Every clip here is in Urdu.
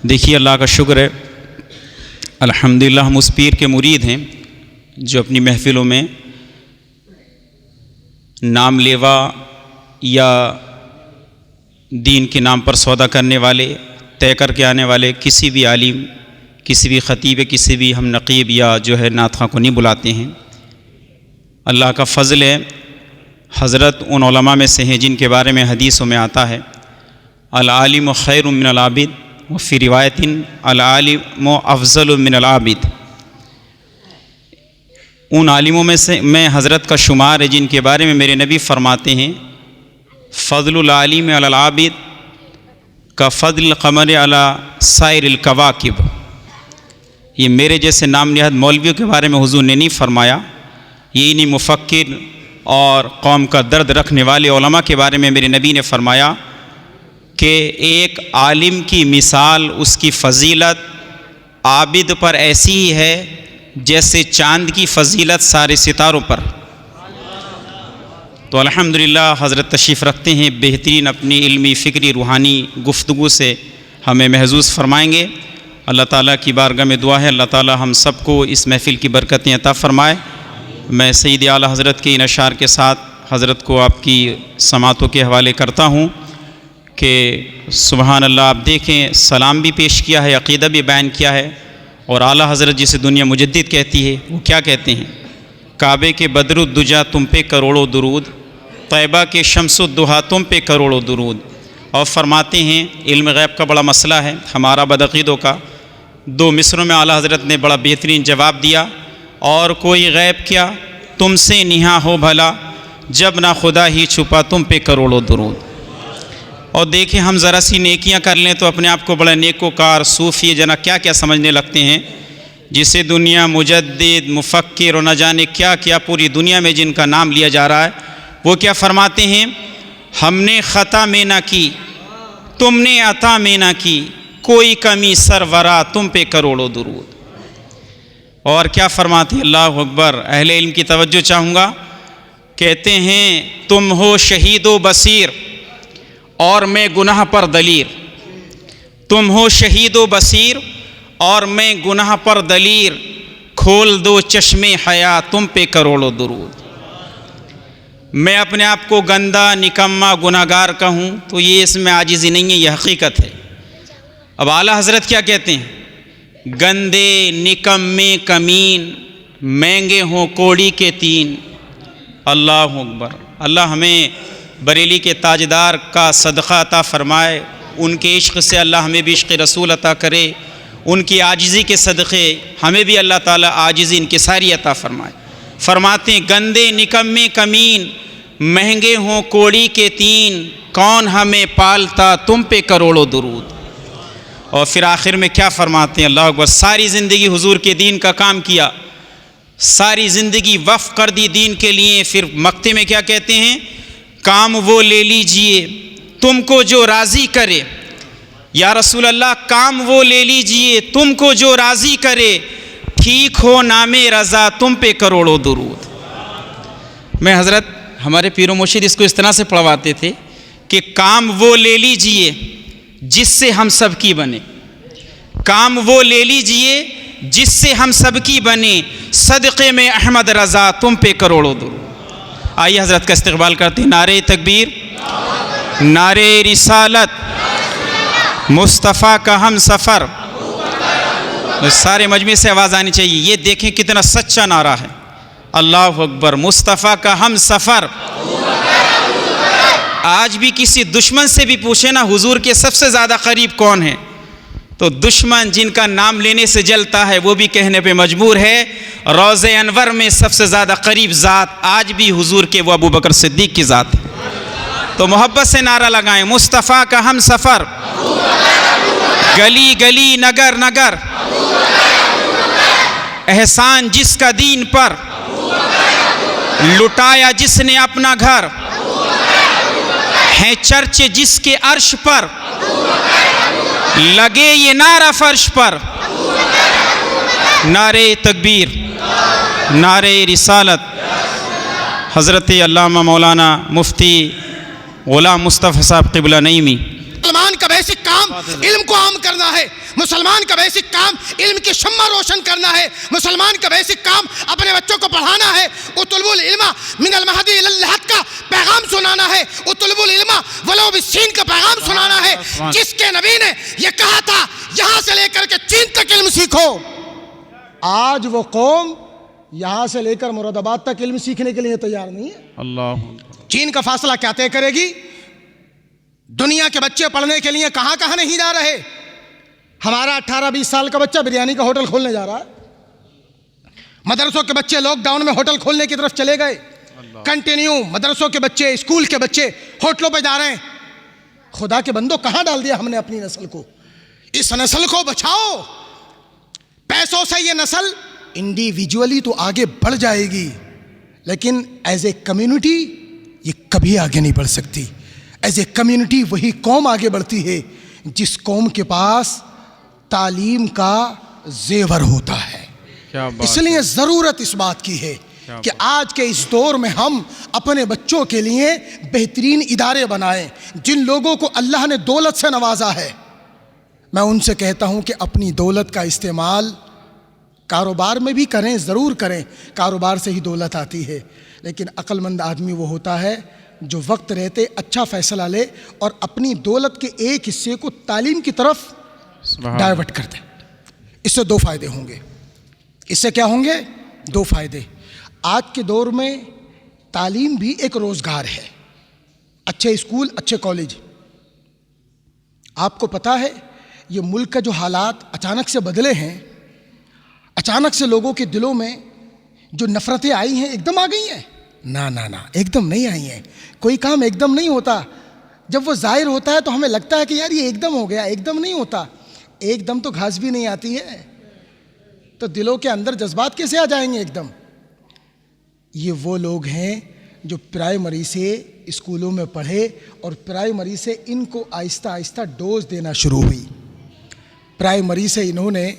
دیکھیے اللہ کا شکر ہے، الحمدللہ ہم اس پیر کے مرید ہیں جو اپنی محفلوں میں نام لیوا یا دین کے نام پر سودا کرنے والے، طے کر کے آنے والے کسی بھی عالم، کسی بھی خطیب، کسی بھی ہم نقیب یا جو ہے نعت خواں کو نہیں بلاتے ہیں۔ اللہ کا فضل ہے، حضرت ان علماء میں سے ہیں جن کے بارے میں حدیثوں میں آتا ہے العالم خیر من العابد، وفی روایت العالم افضل من العابد۔ ان عالموں میں سے میں حضرت کا شمار ہے جن کے بارے میں میرے نبی فرماتے ہیں فضل العالم علی العابد کا فضل القمر علی سائر الکواکب۔ یہ میرے جیسے نام نہاد مولویوں کے بارے میں حضور نے نہیں فرمایا، یہ انہی مفکر اور قوم کا درد رکھنے والے علماء کے بارے میں میرے نبی نے فرمایا کہ ایک عالم کی مثال، اس کی فضیلت عابد پر ایسی ہی ہے جیسے چاند کی فضیلت سارے ستاروں پر۔ تو الحمدللہ حضرت تشریف رکھتے ہیں، بہترین اپنی علمی، فکری، روحانی گفتگو سے ہمیں محظوظ فرمائیں گے۔ اللہ تعالیٰ کی بارگاہ میں دعا ہے اللہ تعالیٰ ہم سب کو اس محفل کی برکتیں عطا فرمائے۔ میں سید اعلیٰ حضرت کے ان اشعار کے ساتھ حضرت کو آپ کی سماعتوں کے حوالے کرتا ہوں کہ سبحان اللہ، آپ دیکھیں سلام بھی پیش کیا ہے، عقیدہ بھی بیان کیا ہے، اور اعلیٰ حضرت جسے دنیا مجدد کہتی ہے وہ کیا کہتے ہیں؟ کعبے کے بدر الدجا تم پہ کروڑوں درود، طیبہ کے شمس الضحیٰ تم پہ کروڑوں درود۔ اور فرماتے ہیں علم غیب کا بڑا مسئلہ ہے ہمارا بدعقیدوں کا، دو مصروں میں اعلیٰ حضرت نے بڑا بہترین جواب دیا، اور کوئی غیب کیا تم سے نہاں ہو بھلا، جب نہ خدا ہی چھپا تم پہ کروڑوں درود۔ اور دیکھیں ہم ذرا سی نیکیاں کر لیں تو اپنے آپ کو بڑا نیکوکار، صوفی جنا کیا کیا سمجھنے لگتے ہیں، جسے دنیا مجدد، مفکر اور نہ جانے کیا کیا پوری دنیا میں جن کا نام لیا جا رہا ہے، وہ کیا فرماتے ہیں؟ ہم نے خطا میں نہ کی، تم نے عطا میں نہ کی، کوئی کمی سرورا تم پہ کروڑوں درود۔ اور کیا فرماتے ہیں؟ اللہ اکبر، اہل علم کی توجہ چاہوں گا، کہتے ہیں تم ہو شہید و بصیر اور میں گناہ پر دلیر، تم ہو شہید و بصیر اور میں گناہ پر دلیر، کھول دو چشمے حیا تم پہ کروڑوں درود۔ میں اپنے آپ کو گندا، نکما، گناہگار کہوں تو یہ اس میں عاجزی نہیں ہے، یہ حقیقت ہے۔ اب اعلیٰ حضرت کیا کہتے ہیں؟ گندے، نکمے، کمین، مہنگے ہوں کوڑی کے تین۔ اللہ اکبر، اللہ ہمیں بریلی کے تاجدار کا صدقہ عطا فرمائے، ان کے عشق سے اللہ ہمیں بھی عشق رسول عطا کرے، ان کی عاجزی کے صدقے ہمیں بھی اللہ تعالیٰ عاجزی انکساری عطا فرمائے۔ فرماتے ہیں گندے، نکمے، کمین، مہنگے ہوں کوڑی کے تین، کون ہمیں پالتا تم پہ کروڑوں درود۔ اور پھر آخر میں کیا فرماتے ہیں؟ اللہ اکبر، ساری زندگی حضور کے دین کا کام کیا، ساری زندگی وقف کر دی دین کے لیے، پھر مقطع میں کیا کہتے ہیں؟ کام وہ لے لیجئے تم کو جو راضی کرے، یا رسول اللہ کام وہ لے لیجئے تم کو جو راضی کرے، ٹھیک ہو نام رضا تم پہ کروڑوں درود۔ میں حضرت ہمارے پیر و مرشد اس کو اس طرح سے پڑھواتے تھے کہ کام وہ لے لیجئے جس سے ہم سب کی بنے، کام وہ لے لیجئے جس سے ہم سب کی بنے، صدقے میں احمد رضا تم پہ کروڑوں درود۔ آئیے حضرت کا استقبال کرتے ہیں، نعرہ تکبیر، نعرہ رسالت، مصطفیٰ کا ہم سفر۔ سارے مجمع سے آواز آنی چاہیے، یہ دیکھیں کتنا سچا نعرہ ہے، اللہ اکبر، مصطفیٰ کا ہم سفر۔ آج بھی کسی دشمن سے بھی پوچھے نا حضور کے سب سے زیادہ قریب کون ہے، تو دشمن جن کا نام لینے سے جلتا ہے وہ بھی کہنے پہ مجبور ہے روض انور میں سب سے زیادہ قریب ذات آج بھی حضور کے وہ ابو بکر صدیق کی ذات ہے۔ تو محبت سے نعرہ لگائیں، مصطفیٰ کا ہم سفر، گلی گلی، نگر نگر، احسان جس کا دین پر، لٹایا جس نے اپنا گھر، ہیں چرچے جس کے عرش پر، لگے یہ نعرہ فرش پر، نعرہ تکبیر، نعرہ رسالت۔ حضرت علامہ مولانا مفتی غلام مصطفیٰ صاحب قبلہ نعیمی، مسلمان کب ایسے کام کام علم کو عام کرنا ہے، مسلمان کا بیسک کام علم کی شمع روشن کرنا ہے، مسلمان کا بیسک کام اپنے بچوں کو پڑھانا ہے، اطلبوا العلم من المہد الی اللحد کا پیغام سنانا ہے، اطلبوا العلم ولو بالصین کا پیغام سنانا ہے، جس کے نبی نے یہ کہا تھا یہاں سے لے کر کے چین تک علم سیکھو۔ آج وہ قوم یہاں سے لے کر مراد آباد تک علم سیکھنے کے لیے تیار نہیں ہے۔ اللہ، چین کا فاصلہ کیا طے کرے گی؟ دنیا کے بچے پڑھنے کے لیے کہاں کہاں نہیں جا رہے۔ ہمارا 18-20 سال کا بچہ بریانی کا ہوٹل کھولنے جا رہا ہے، مدرسوں کے بچے لاک ڈاؤن میں ہوٹل کھولنے کی طرف چلے گئے، کنٹینیو مدرسوں کے بچے اسکول کے بچے ہوٹلوں پہ جا رہے ہیں۔ خدا کے بندو کہاں ڈال دیا ہم نے اپنی نسل کو؟ اس نسل کو بچاؤ۔ پیسوں سے یہ نسل انڈیویجولی تو آگے بڑھ جائے گی، لیکن ایز اے کمیونٹی یہ کبھی آگے نہیں بڑھ سکتی۔ ایز اے کمیونٹی وہی قوم آگے بڑھتی ہے جس قوم کے پاس تعلیم کا زیور ہوتا ہے۔ اس لیے ضرورت اس بات کی ہے کہ آج کے اس دور میں ہم اپنے بچوں کے لیے بہترین ادارے بنائیں۔ جن لوگوں کو اللہ نے دولت سے نوازا ہے، میں ان سے کہتا ہوں کہ اپنی دولت کا استعمال کاروبار میں بھی کریں، ضرور کریں، کاروبار سے ہی دولت آتی ہے، لیکن عقل مند آدمی وہ ہوتا ہے جو وقت رہتے اچھا فیصلہ لے اور اپنی دولت کے ایک حصے کو تعلیم کی طرف ڈائیورٹ کر دے۔ اس سے 2 فائدے ہوں گے۔ اس سے کیا ہوں گے؟ 2 فائدے۔ آج کے دور میں تعلیم بھی ایک روزگار ہے، اچھے اسکول، اچھے کالج۔ آپ کو پتہ ہے یہ ملک کا جو حالات اچانک سے بدلے ہیں، اچانک سے لوگوں کے دلوں میں جو نفرتیں آئی ہیں ایک دم آ گئی ہیں؟ نہ، ایک دم نہیں آئی ہیں۔ کوئی کام ایک دم نہیں ہوتا۔ جب وہ ظاہر ہوتا ہے تو ہمیں لگتا ہے کہ یار یہ ایک دم ہو گیا، ایک دم نہیں ہوتا۔ ایک دم تو گھاس بھی نہیں آتی ہے، تو دلوں کے اندر جذبات کیسے آ جائیں گے ایک دم؟ یہ وہ لوگ ہیں جو پرائمری سے اسکولوں میں پڑھے اور پرائمری سے ان کو آہستہ آہستہ ڈوز دینا شروع ہوئی۔ پرائمری سے انہوں نے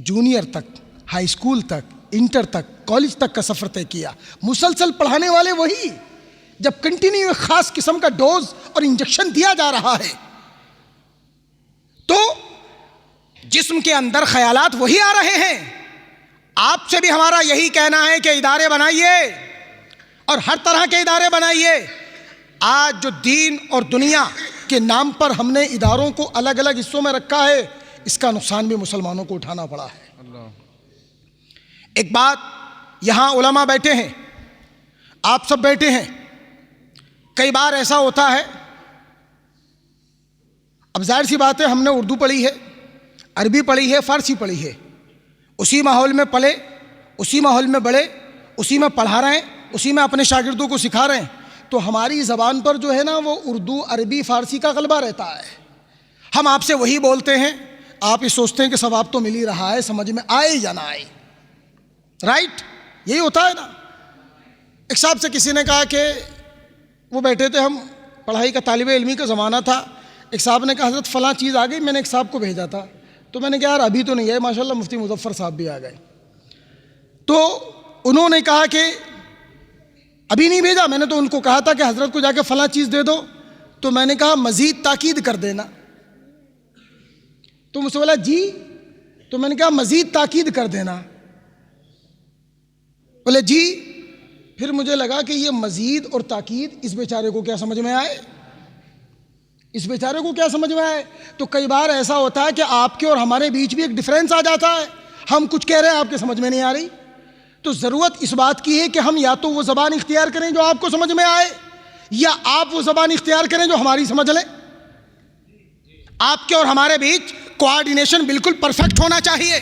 جونیئر تک، ہائی اسکول تک، انٹر تک، کالج تک کا سفر طے کیا۔ مسلسل پڑھانے والے وہی، جب کنٹینیو ایک خاص قسم کا ڈوز اور انجیکشن دیا جا رہا ہے تو جسم کے اندر خیالات وہی آ رہے ہیں۔ آپ سے بھی ہمارا یہی کہنا ہے کہ ادارے بنائیے اور ہر طرح کے ادارے بنائیے۔ آج جو دین اور دنیا کے نام پر ہم نے اداروں کو الگ الگ حصوں میں رکھا ہے، اس کا نقصان بھی مسلمانوں کو اٹھانا پڑا ہے۔ ایک بات، یہاں علماء بیٹھے ہیں، آپ سب بیٹھے ہیں، کئی بار ایسا ہوتا ہے، اب ظاہر سی بات ہے ہم نے اردو پڑھی ہے، عربی پڑھی ہے، فارسی پڑھی ہے، اسی ماحول میں پلے، اسی ماحول میں بڑھے، اسی میں پڑھا رہے ہیں، اسی میں اپنے شاگردوں کو سکھا رہے ہیں، تو ہماری زبان پر جو ہے نا وہ اردو، عربی، فارسی کا غلبہ رہتا ہے۔ ہم آپ سے وہی بولتے ہیں، آپ یہ سوچتے ہیں کہ ثواب تو مل ہی رہا ہے، سمجھ میں آئے یا نہ آئے، رائٹ؟ یہی ہوتا ہے نا۔ ایک صاحب سے کسی نے کہا کہ وہ بیٹھے تھے، ہم پڑھائی کا طالب علمی کا زمانہ تھا، ایک صاحب نے کہا حضرت فلاں چیز آ گئی، میں نے ایک صاحب کو بھیجا تھا، تو میں نے کہا یار ابھی تو نہیں ہے، ماشاءاللہ مفتی مظفر صاحب بھی آ گئے، تو انہوں نے کہا کہ ابھی نہیں بھیجا۔ میں نے تو ان کو کہا تھا کہ حضرت کو جا کے فلاں چیز دے دو، تو میں نے کہا مزید تاکید کر دینا، تو مجھ سے بولا جی، تو میں نے کہا مزید تاکید کر دینا، بولے جی۔ پھر مجھے لگا کہ یہ مزید اور تاکید اس بیچارے کو کیا سمجھ میں آئے، اس بیچارے کو کیا سمجھ میں آئے۔ تو کئی بار ایسا ہوتا ہے کہ آپ کے اور ہمارے بیچ بھی ایک ڈیفرنس آ جاتا ہے، ہم کچھ کہہ رہے ہیں آپ کے سمجھ میں نہیں آ رہی، تو ضرورت اس بات کی ہے کہ ہم یا تو وہ زبان اختیار کریں جو آپ کو سمجھ میں آئے، یا آپ وہ زبان اختیار کریں جو ہماری سمجھ لیں۔ آپ کے اور ہمارے بیچ کوآرڈینیشن بالکل پرفیکٹ ہونا چاہیے۔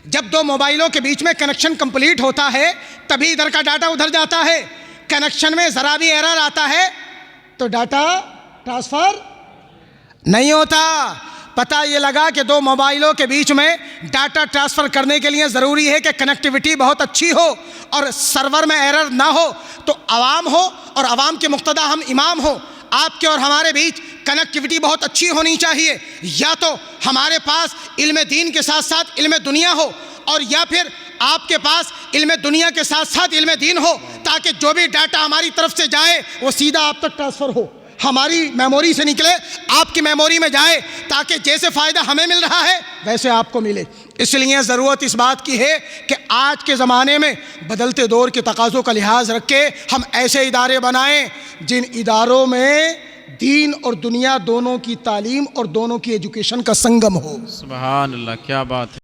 جب 2 موبائلوں کے بیچ میں کنیکشن کمپلیٹ ہوتا ہے تبھی ادھر کا ڈاٹا ادھر جاتا ہے، کنیکشن میں ذرا بھی ایرر آتا ہے تو ڈاٹا ٹرانسفر نہیں ہوتا۔ پتہ یہ لگا کہ 2 موبائلوں کے بیچ میں ڈاٹا ٹرانسفر کرنے کے لیے ضروری ہے کہ کنیکٹیوٹی بہت اچھی ہو اور سرور میں ایرر نہ ہو، تو عوام ہو اور عوام کے مقتدا ہم امام ہو، آپ کے اور ہمارے بیچ کنیکٹیوٹی بہت اچھی ہونی چاہیے۔ یا تو ہمارے پاس علم دین کے ساتھ ساتھ علم دنیا ہو، اور یا پھر آپ کے پاس علم دنیا کے ساتھ ساتھ علم دین ہو، تاکہ جو بھی ڈاٹا ہماری طرف سے جائے وہ سیدھا آپ تک ٹرانسفر ہو۔ ہماری میموری سے نکلے، آپ کی میموری میں جائے، تاکہ جیسے فائدہ ہمیں مل رہا ہے ویسے آپ کو ملے۔ اس لیے ضرورت اس بات کی ہے کہ آج کے زمانے میں بدلتے دور کے تقاضوں کا لحاظ رکھ کے ہم ایسے ادارے بنائیں جن اداروں میں دین اور دنیا دونوں کی تعلیم اور دونوں کی ایجوکیشن کا سنگم ہو۔ سبحان اللہ، کیا بات ہے۔